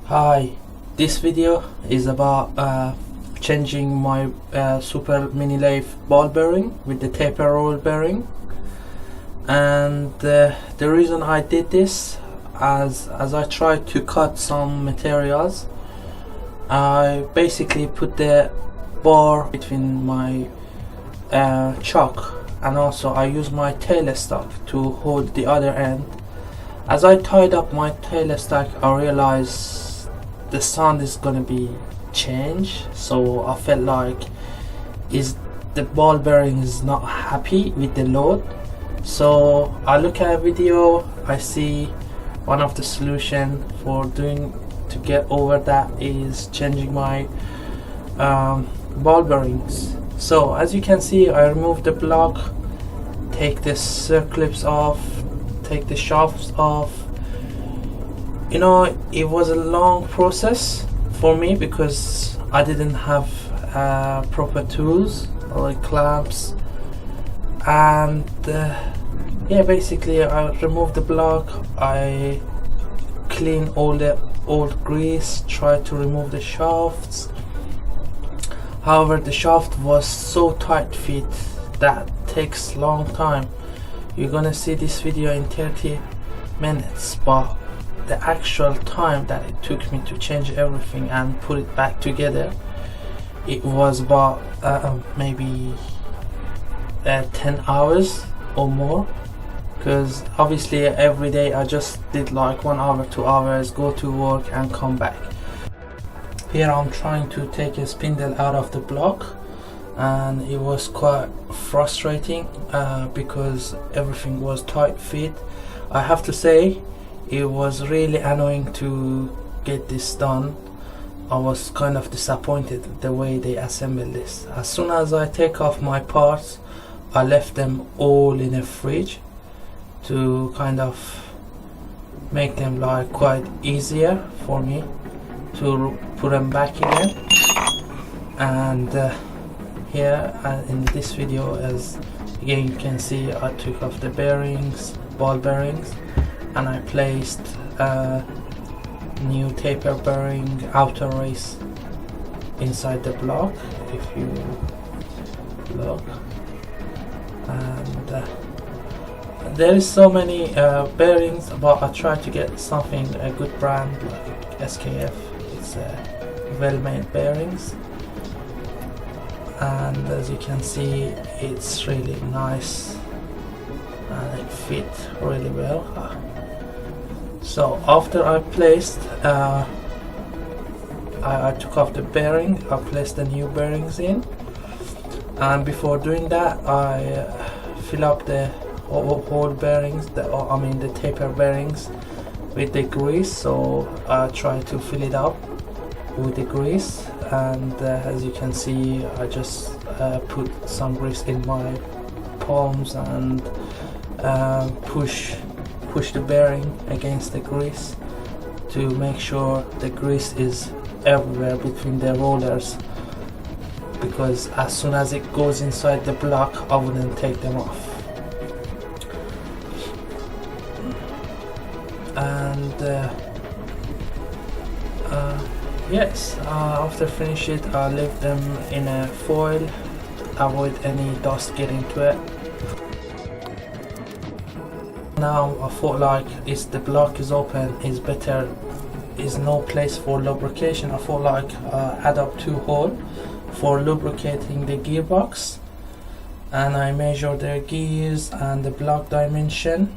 Hi, this video is about changing my super mini lathe ball bearing with the taper roll bearing. And the reason I did this, as I tried to cut some materials, I basically put the bar between my chuck, and also I use my tail stock to hold the other end. As I tied up my tail stock, I realized the sound is gonna be changed, so I felt like the ball bearing is not happy with the load. So I look at a video, I see one of the solution for to get over that is changing my ball bearings. So as you can see, I removed the block, take the circlips off, take the shafts off. You know, it was a long process for me because I didn't have proper tools or clamps, and yeah, basically I removed the block, I cleaned all the old grease, tried to remove the shafts. However, the shaft was so tight fit that takes long time. You're gonna see this video in 30 minutes, but the actual time that it took me to change everything and put it back together, it was about maybe 10 hours or more, because obviously every day I just did like 1 hour, 2 hours, go to work and come back. Here I'm trying to take a spindle out of the block, and it was quite frustrating because everything was tight fit. I have to say, it was really annoying to get this done. I was kind of disappointed the way they assembled this. As soon as I take off my parts, I left them all in a fridge to kind of make them like quite easier for me to put them back again. And here in this video, as again you can see, I took off the bearings, ball bearings, and I placed a new taper bearing outer race inside the block, if you look. And there is so many bearings, but I tried to get something, a good brand like SKF. It's well-made bearings, and as you can see, it's really nice and it fit really well. So after I placed, I took off the bearing, I placed the new bearings in, and before doing that, I fill up the whole bearings, the taper bearings, with the grease. So I try to fill it up with the grease, and as you can see, I just put some grease in my palms and push the bearing against the grease to make sure the grease is everywhere between the rollers, because as soon as it goes inside the block, I wouldn't take them off. And yes, after finish it, I leave them in a foil, avoid any dust getting to it. Now I thought, like, the block is open, is no place for lubrication. I thought like add up 2 holes for lubricating the gearbox, and I measure the gears and the block dimension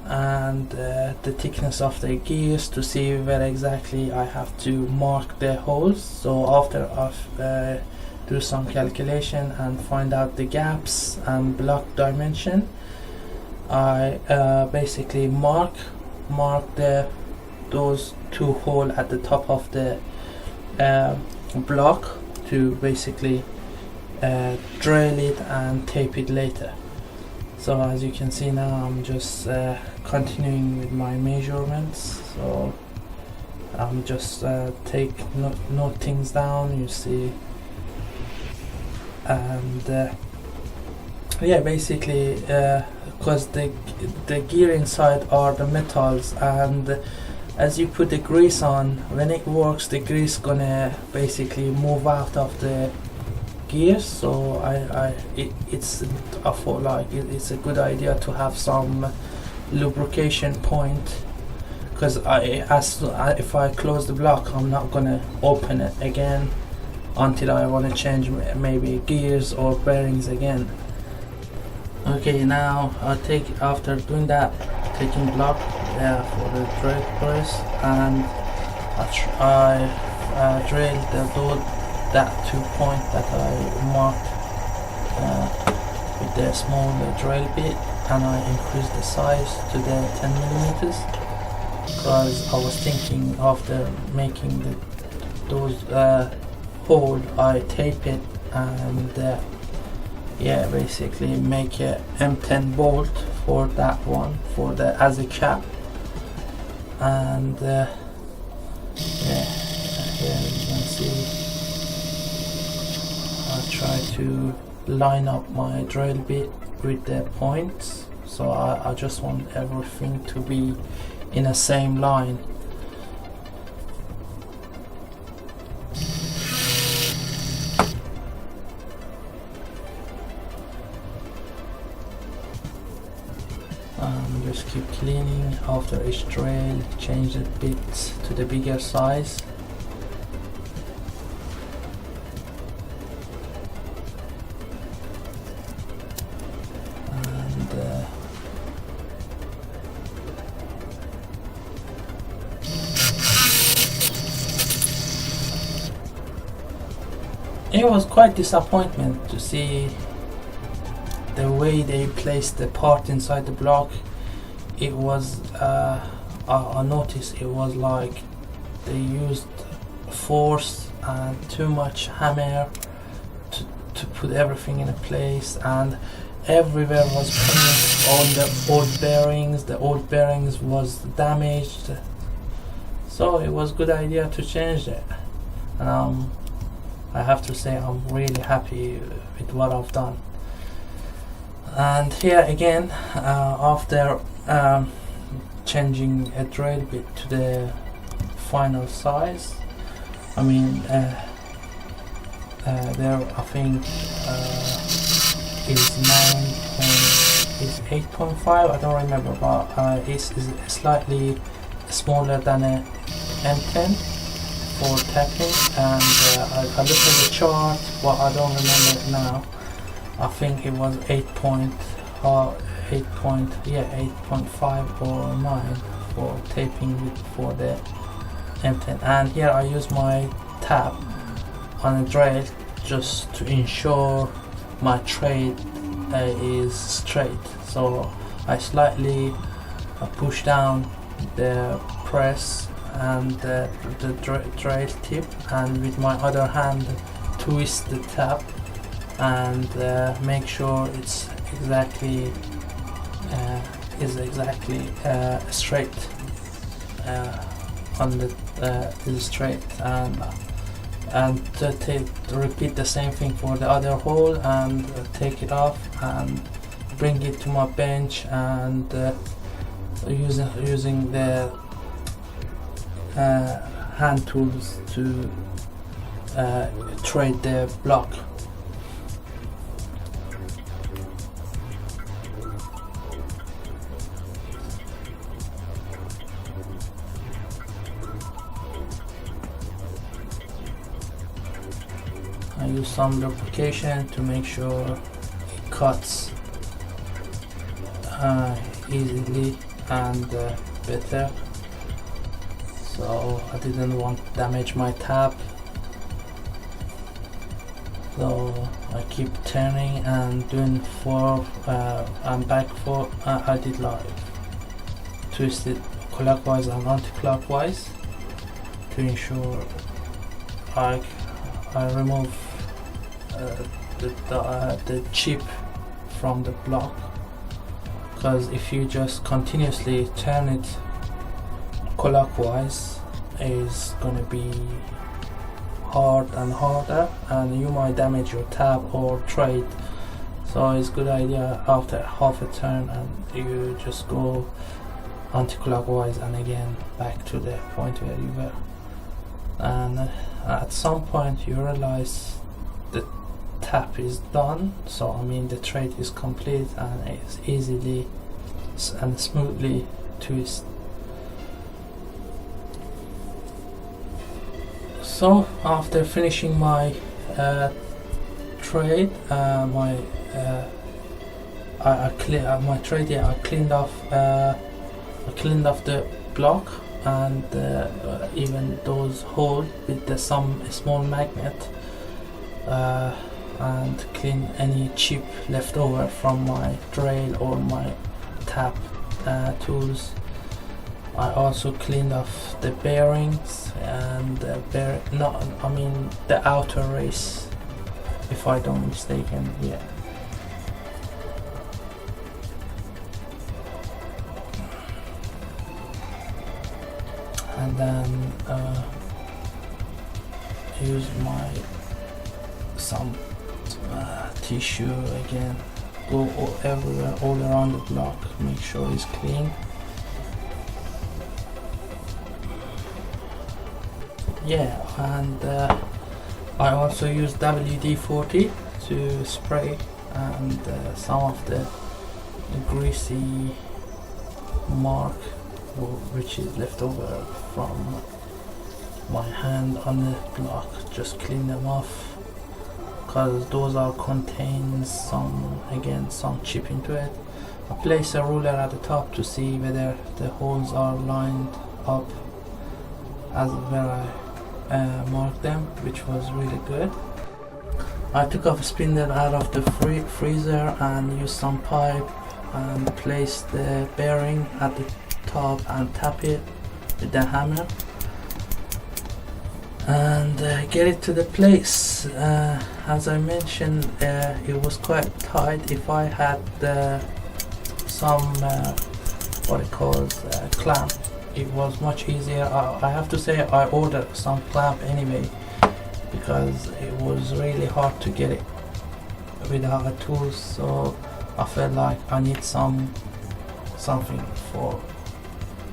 and the thickness of the gears to see where exactly I have to mark the holes. So after I do some calculation and find out the gaps and block dimension, I basically mark those 2 holes at the top of the block to basically drill it and tape it later. So as you can see now, I'm just continuing with my measurements. So I'm just note things down, you see, and yeah, basically because the gear inside are the metals, and as you put the grease on, when it works, the grease gonna basically move out of the gears. So I feel like it's a good idea to have some lubrication point, because if I close the block, I'm not gonna open it again until I want to change maybe gears or bearings again. Okay, now after doing that, taking block for the drill press, and I drilled that 2 point that I marked with the small drill bit, and I increased the size to the 10 millimeters, because I was thinking after making those hole, I tape it and basically make a M10 bolt for that one, for the as a cap. And here you can see I try to line up my drill bit with the points, so I just want everything to be in the same line. Just keep cleaning after each drill, change the bits to the bigger size. And it was quite disappointment to see the way they placed the part inside the block. It was I noticed it was like they used force and too much hammer to put everything in a place, and everywhere was paint on the old bearings. The old bearings was damaged, so it was good idea to change it. And I have to say I'm really happy with what I've done. And here again, after changing a drill bit to the final size, I mean there I think is 8.5, I don't remember, but it's slightly smaller than a M10 for tapping. And I looked at the chart, but I don't remember it now. I think it was 8.5 or 9 for taping for the M10. And here I use my tab on a drill just to ensure my trade is straight. So I slightly push down the press and the drill tip, and with my other hand twist the tab and make sure it's exactly straight on the is straight, and to repeat the same thing for the other hole, and take it off and bring it to my bench, and using the hand tools to trade the block. I use some lubrication to make sure it cuts easily and better, so I didn't want to damage my tab. So I keep turning and doing forward and back for I did like twist it clockwise and anti-clockwise to ensure I remove the chip from the block, because if you just continuously turn it clockwise, it's gonna be hard and harder, and you might damage your tab or trade. So it's good idea after half a turn and you just go anti-clockwise and again back to the point where you were. And at some point you realize the tap is done, so I mean the thread is complete and it's easily and smoothly twist. So after finishing my thread, my thread, I cleaned off the block and even those holes with some small magnet, and clean any chip left over from my drill or my tap tools. I also cleaned off the bearings and the outer race, if I don't mistaken. Yeah. And then use some tissue again, go everywhere, all around the block, make sure it's clean. Yeah, and I also use WD-40 to spray and some of the greasy mark which is left over from my hand on the block, just clean them off, because those are contains some chip into it. I place a ruler at the top to see whether the holes are lined up as where I marked them, which was really good. I took off a spindle out of the freezer and used some pipe and placed the bearing at the top and tap it with the hammer and get it to the place. As I mentioned, it was quite tight. If I had some clamp, it was much easier. I have to say I ordered some clamp anyway, because it was really hard to get it without a tool, so I felt like I need something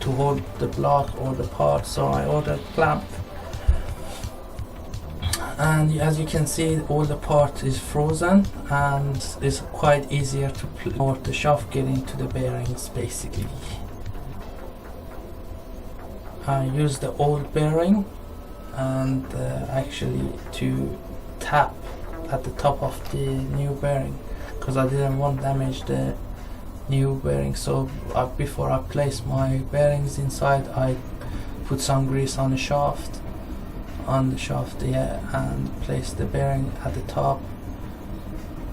to hold the block or the part, so I ordered clamp. And as you can see, all the part is frozen and it's quite easier to put the shaft getting to the bearings. Basically I used the old bearing and actually to tap at the top of the new bearing, because I didn't want to damage the new bearing. So before I place my bearings inside, I put some grease on the shaft, and place the bearing at the top,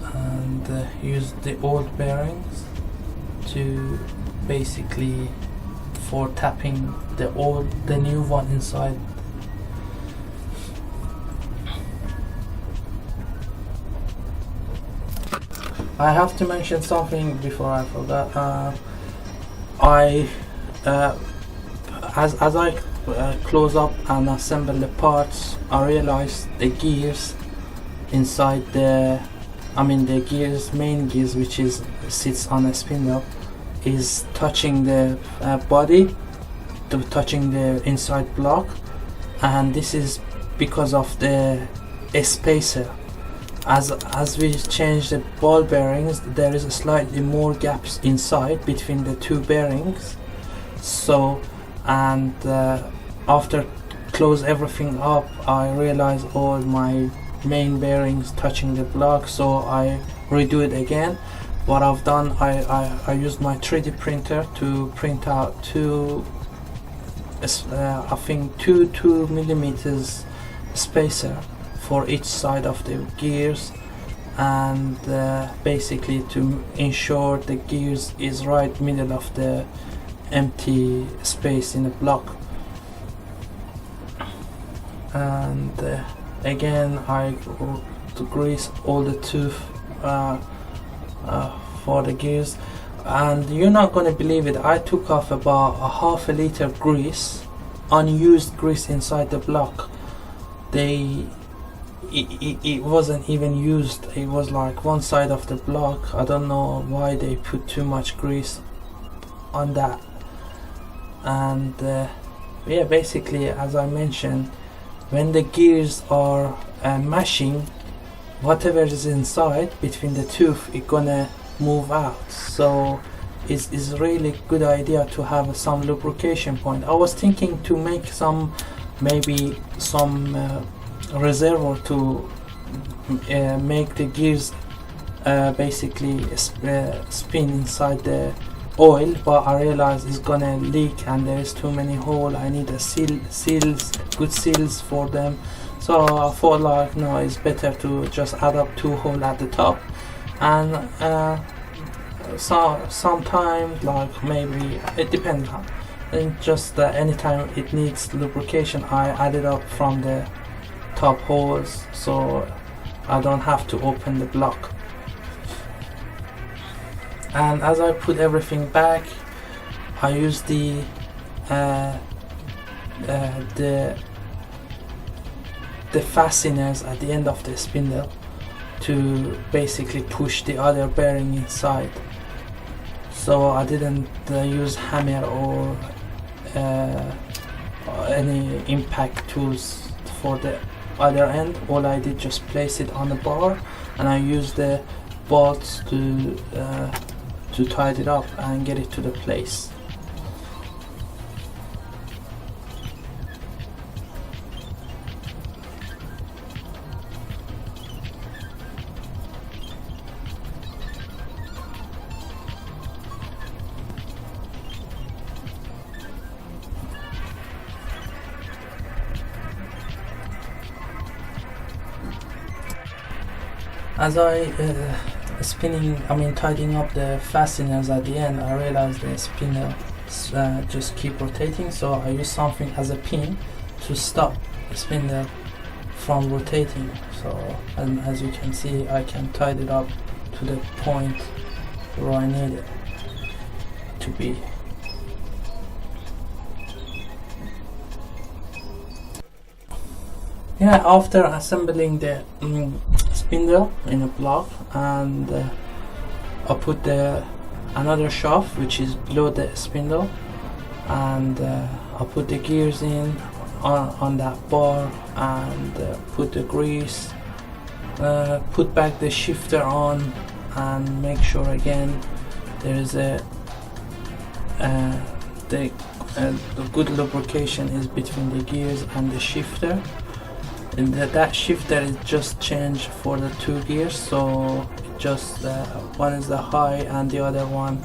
and use the old bearings to basically for tapping the new one inside. I have to mention something before I forgot. As I close up and assemble the parts, I realized the gears inside the main gears, which sits on a spindle, is touching the body, touching the inside block, and this is because of the spacer. As we change the ball bearings, there is slightly more gaps inside between the two bearings. So, and after close everything up, I realized all my main bearings touching the block, so I redo it again. What I've done, I used my 3D printer to print out two 2 millimeters spacer for each side of the gears, and basically to ensure the gears is right middle of the empty space in the block. And again, I to grease all the tooth for the gears, and you're not going to believe it, I took off about a half a liter grease, unused grease inside the block. It wasn't even used. It was like one side of the block. I don't know why they put too much grease on that, And yeah, basically, as I mentioned, when the gears are mashing, whatever is inside between the tooth is gonna move out. So it's really good idea to have some lubrication point. I was thinking to make maybe some reservoir to make the gears basically spin inside the oil, but I realized it's gonna leak and there is too many holes. I need a good seals for them. So I thought, like, no, it's better to just add up 2 holes at the top. And so sometimes, like, maybe it depends on, and just anytime it needs lubrication, I add it up from the top holes, so I don't have to open the block. And as I put everything back, I use the fasteners at the end of the spindle to basically push the other bearing inside. So I didn't use hammer or any impact tools for the other end. All I did just place it on the bar, and I used the bolts to tighten it up and get it to the place. As I tidying up the fasteners at the end, I realized the spindle just keep rotating, so I use something as a pin to stop the spindle from rotating. So, and as you can see, I can tidy it up to the point where I need it to be. Yeah, after assembling the spindle in a block, and I put another shaft which is below the spindle, and I put the gears in on that bar, and put the grease, put back the shifter on, and make sure again there is the good lubrication is between the gears and the shifter. And that shifter is just changed for the 2 gears, so just one is the high and the other one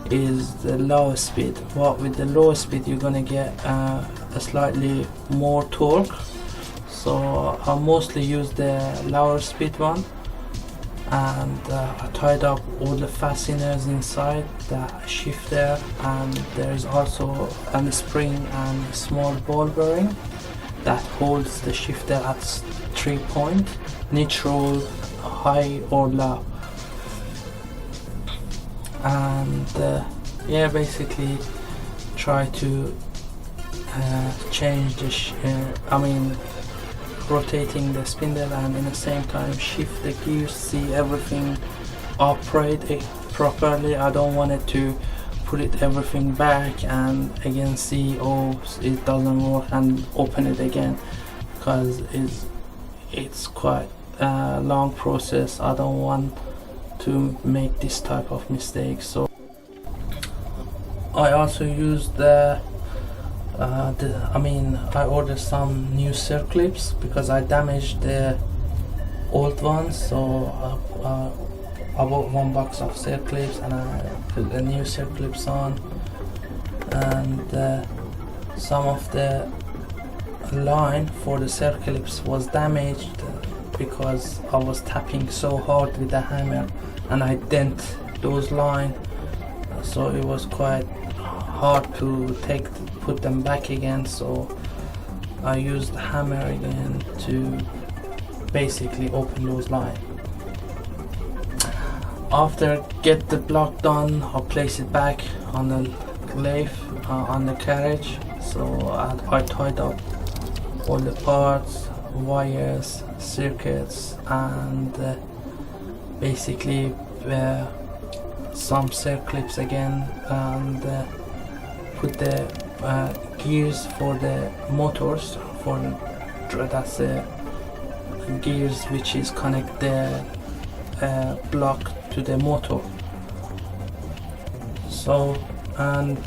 is the low speed. But with the low speed you're gonna get a slightly more torque, so I mostly use the lower speed one. And I tied up all the fasteners inside the shifter, and there's also a spring and a small ball bearing that holds the shifter at 3 point, neutral, high or low. And yeah, basically try to change the rotating the spindle, and in the same time shift the gears, see everything operate properly. I don't want it to put everything back and again see, oh, it doesn't work, and open it again, because it's quite a long process. I don't want to make this type of mistake. So I also used I ordered some new circlips because I damaged the old ones, so I bought 1 box of circlips and I put the new circlips on, and some of the line for the circlips was damaged because I was tapping so hard with the hammer and I dent those lines, so it was quite hard to put them back again. So I used the hammer again to basically open those lines. After get the block done, I'll place it back on the lathe, on the carriage. So I tied up all the parts, wires, circuits, and basically some circlips again, and put the gears for the motors. That's the gears which is connect the block to the motor. So, and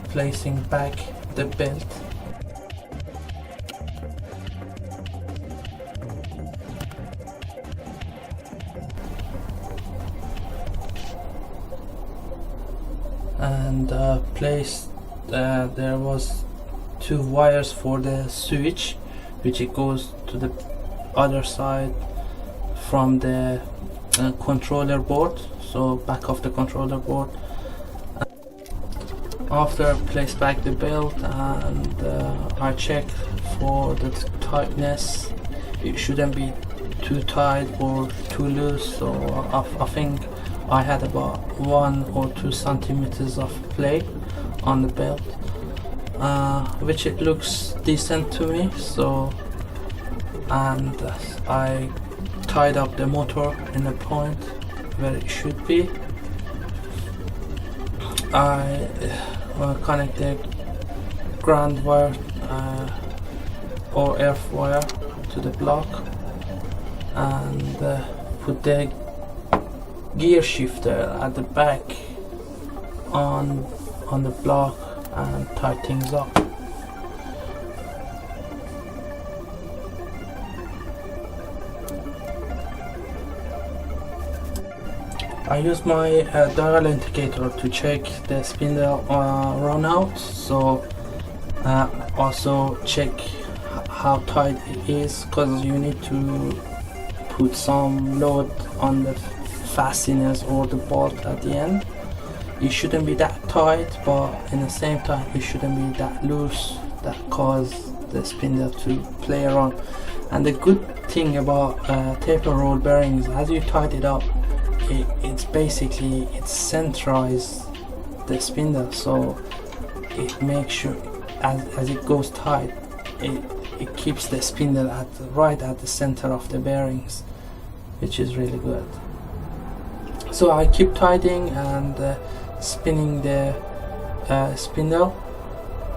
placing back the belt. And placed there was 2 wires for the switch, which it goes to the other side from the controller board, so back of the controller board. After place back the belt, and I check for the tightness. It shouldn't be too tight or too loose, so I think I had about 1 or 2 centimeters of play on the belt, which it looks decent to me. So, and I tied up the motor in the point where it should be. I connected ground wire or earth wire to the block, and put the gear shifter at the back on the block and tie things up. I use my dial indicator to check the spindle run out, so also check how tight it is, because you need to put some load on the fasteners or the bolt at the end. It shouldn't be that tight, but in the same time it shouldn't be that loose that cause the spindle to play around. And the good thing about taper roll bearings, as you tighten it up, it's basically centralized the spindle, so it makes sure as it goes tight, it keeps the spindle right at the center of the bearings, which is really good. So I keep tightening and spinning the spindle,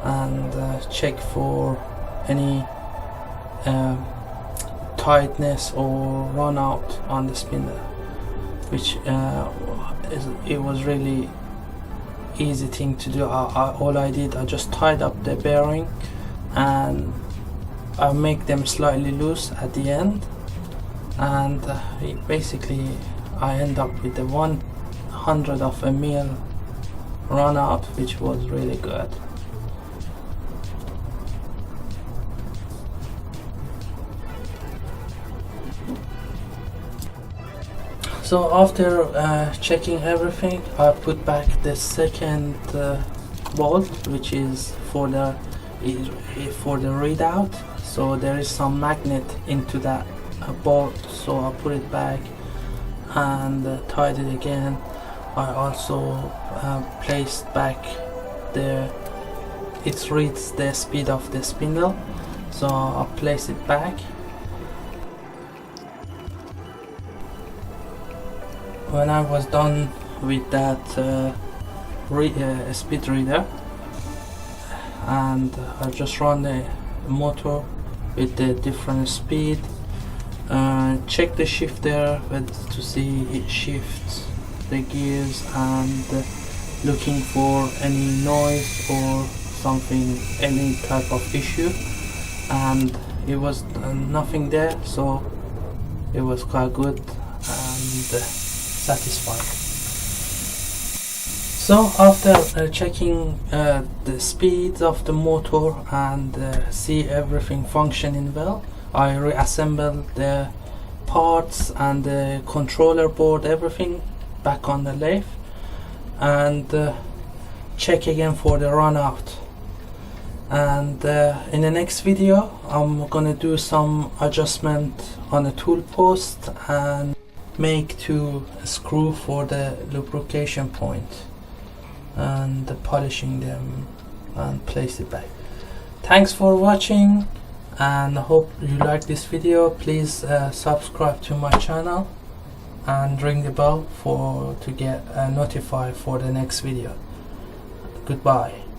and check for any tightness or run out on the spindle, which it was really easy thing to do. All I did, I just tied up the bearing and I make them slightly loose at the end, and basically I end up with the 100 of a mil run out, which was really good. So after checking everything, I put back the second bolt, which is for the readout. So there is some magnet into that bolt, so I put it back and tied it again. I also placed back it reads the speed of the spindle, so I place it back. When I was done with that speed reader, and I just run the motor with the different speed, check the shifter to see it shifts the gears, and looking for any noise or something, any type of issue, and it was nothing there, so it was quite good and satisfying. So after checking the speed of the motor and see everything functioning well, I reassembled the parts and the controller board, everything back on the lathe, and check again for the run out. And in the next video I'm gonna do some adjustment on the tool post and make 2 screw for the lubrication point, and polishing them and place it back. Thanks for watching, and I hope you like this video. Please subscribe to my channel and ring the bell to get notified for the next video. Goodbye.